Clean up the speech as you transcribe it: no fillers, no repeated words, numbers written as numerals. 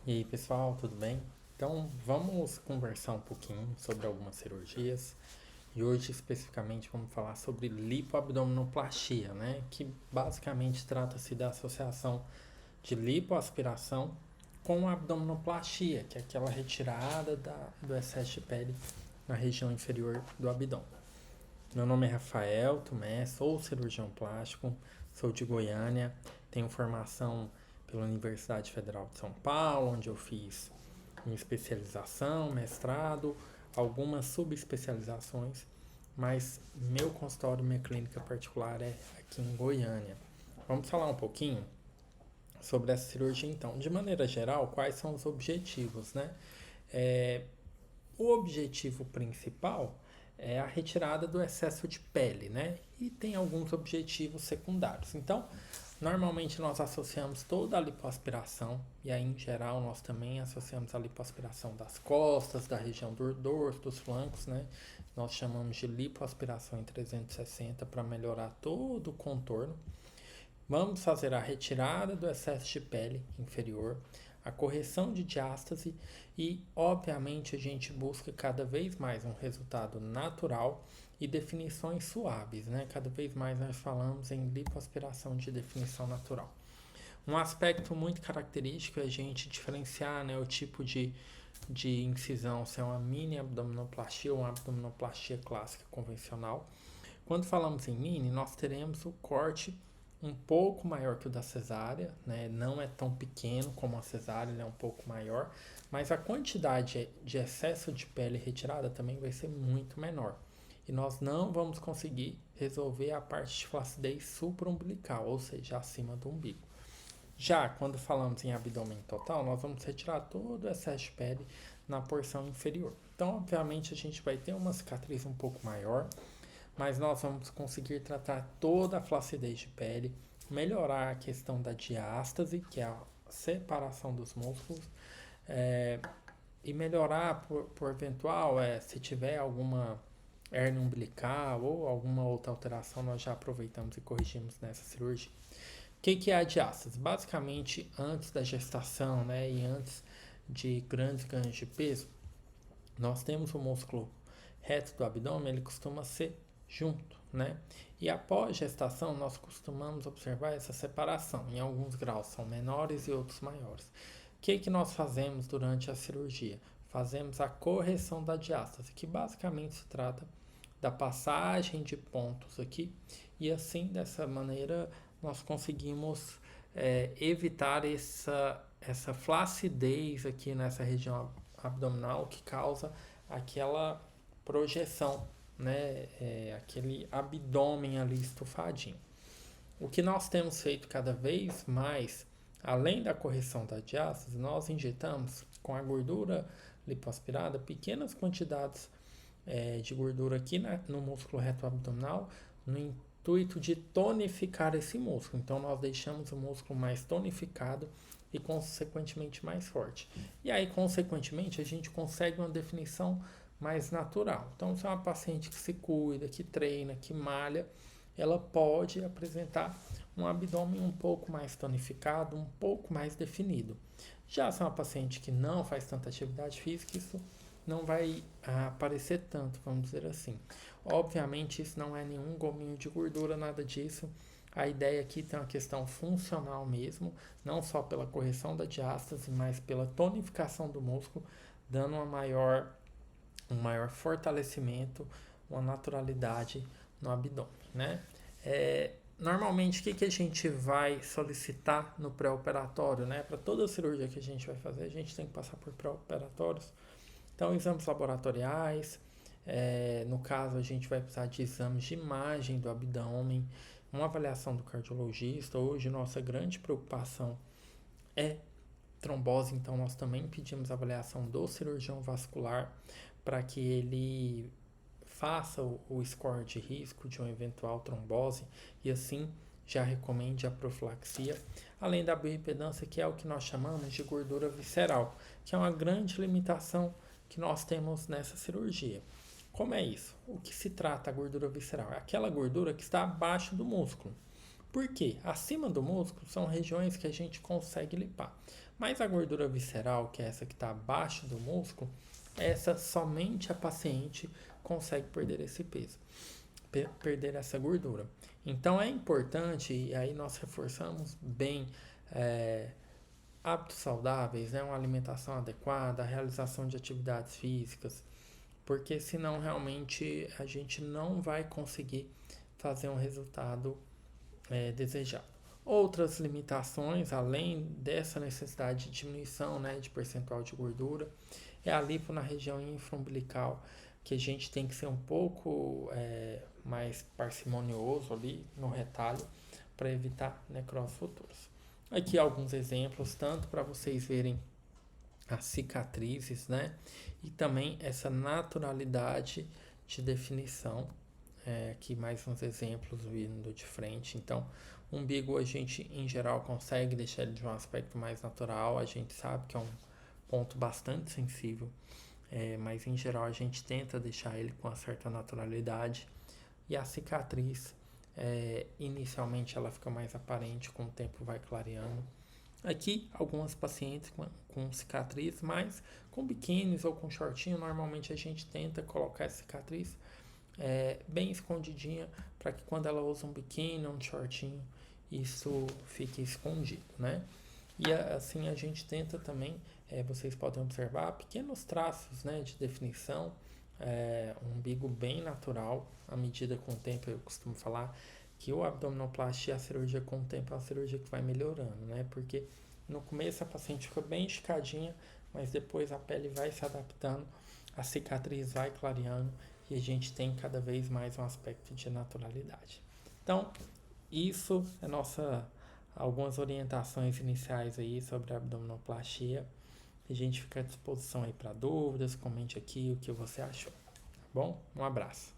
E aí, pessoal, tudo bem? Então, vamos conversar um pouquinho sobre algumas cirurgias. E hoje, especificamente, vamos falar sobre lipoabdominoplastia, né? Que basicamente trata-se da associação de lipoaspiração com abdominoplastia, que é aquela retirada do excesso de pele na região inferior do abdômen. Meu nome é Rafael Tomé, sou cirurgião plástico, sou de Goiânia, tenho formação pela Universidade Federal de São Paulo, onde eu fiz minha especialização, mestrado, algumas subespecializações, mas meu consultório, minha clínica particular é aqui em Goiânia. Vamos falar um pouquinho sobre essa cirurgia então. De maneira geral, quais são os objetivos, né? É, o objetivo principal é a retirada do excesso de pele, né? E tem alguns objetivos secundários. Então, normalmente nós associamos toda a lipoaspiração, e aí em geral nós também associamos a lipoaspiração das costas, da região do dorso, dos flancos, né? Nós chamamos de lipoaspiração em 360 para melhorar todo o contorno. Vamos fazer a retirada do excesso de pele inferior, a correção de diástase e, obviamente, a gente busca cada vez mais um resultado natural e definições suaves, né? Cada vez mais nós falamos em lipoaspiração de definição natural. Um aspecto muito característico é a gente diferenciar, né, o tipo de incisão, se é uma mini abdominoplastia ou uma abdominoplastia clássica convencional. Quando falamos em mini, nós teremos o corte um pouco maior que o da cesárea, né? Não é tão pequeno como a cesárea, ele é um pouco maior, mas a quantidade de excesso de pele retirada também vai ser muito menor. E nós não vamos conseguir resolver a parte de flacidez supraumbilical, ou seja, acima do umbigo. Já quando falamos em abdômen total, nós vamos retirar todo o excesso de pele na porção inferior. Então, obviamente, a gente vai ter uma cicatriz um pouco maior, mas nós vamos conseguir tratar toda a flacidez de pele, melhorar a questão da diástase, que é a separação dos músculos, é, e melhorar por eventual, se tiver alguma hérnia umbilical ou alguma outra alteração, nós já aproveitamos e corrigimos nessa cirurgia. O que é a diástase? Basicamente, antes da gestação, né, e antes de grandes ganhos de peso, nós temos o músculo reto do abdômen, ele costuma ser junto, né? E após gestação, nós costumamos observar essa separação. Em alguns graus são menores e outros maiores. O que nós fazemos durante a cirurgia? Fazemos a correção da diástase, que basicamente se trata da passagem de pontos aqui, e assim, dessa maneira, nós conseguimos evitar essa flacidez aqui nessa região abdominal que causa aquela projeção, né? Aquele abdômen ali estufadinho. O que nós temos feito cada vez mais, além da correção da diástase, nós injetamos com a gordura lipoaspirada pequenas quantidades de gordura aqui no músculo reto abdominal, no intuito de tonificar esse músculo. Então, nós deixamos o músculo mais tonificado e, consequentemente, mais forte. E aí, consequentemente, a gente consegue uma definição mais natural. Então, se é uma paciente que se cuida, que treina, que malha, ela pode apresentar um abdômen um pouco mais tonificado, um pouco mais definido. Já se é uma paciente que não faz tanta atividade física, isso não vai aparecer tanto, vamos dizer assim. Obviamente, isso não é nenhum gominho de gordura, nada disso. A ideia aqui tem uma questão funcional mesmo, não só pela correção da diástase, mas pela tonificação do músculo, dando um maior fortalecimento, uma naturalidade no abdômen, né? Normalmente, o que a gente vai solicitar no pré-operatório, né? Para toda cirurgia que a gente vai fazer, a gente tem que passar por pré-operatórios. Então, exames laboratoriais, no caso, a gente vai precisar de exames de imagem do abdômen, uma avaliação do cardiologista. Hoje, nossa grande preocupação é trombose, então nós também pedimos avaliação do cirurgião vascular para que ele faça o score de risco de uma eventual trombose e assim já recomende a profilaxia, além da bioimpedância, que é o que nós chamamos de gordura visceral, que é uma grande limitação que nós temos nessa cirurgia. Como é isso? O que se trata a gordura visceral? É aquela gordura que está abaixo do músculo. Por quê? Acima do músculo são regiões que a gente consegue lipar. Mas a gordura visceral, que é essa que está abaixo do músculo, essa somente a paciente consegue perder esse peso, perder essa gordura. Então é importante, e aí nós reforçamos bem hábitos saudáveis, né? Uma alimentação adequada, a realização de atividades físicas, porque senão realmente a gente não vai conseguir fazer um resultado desejado. Outras limitações, além dessa necessidade de diminuição, né, de percentual de gordura, é a lipo na região infraumbilical, que a gente tem que ser um pouco mais parcimonioso ali no retalho para evitar necroses futuras. Aqui alguns exemplos, tanto para vocês verem as cicatrizes, né, e também essa naturalidade de definição. Aqui mais uns exemplos vindo de frente. Então, o umbigo a gente em geral consegue deixar ele de um aspecto mais natural. A gente sabe que é um ponto bastante sensível, mas em geral a gente tenta deixar ele com uma certa naturalidade. E a cicatriz, inicialmente ela fica mais aparente, com o tempo vai clareando. Aqui, algumas pacientes com cicatriz, mas com biquínis ou com shortinho, normalmente a gente tenta colocar essa cicatriz bem escondidinha, para que quando ela usa um biquíni ou um shortinho, isso fique escondido, né? E assim a gente tenta também, vocês podem observar pequenos traços, né, de definição, um umbigo bem natural. À medida com o tempo, eu costumo falar que o abdominoplastia, a cirurgia com o tempo é uma cirurgia que vai melhorando, né? Porque no começo a paciente fica bem esticadinha, mas depois a pele vai se adaptando, a cicatriz vai clareando e a gente tem cada vez mais um aspecto de naturalidade. Então, isso é algumas orientações iniciais aí sobre a abdominoplastia. A gente fica à disposição aí para dúvidas, comente aqui o que você achou, tá bom? Um abraço.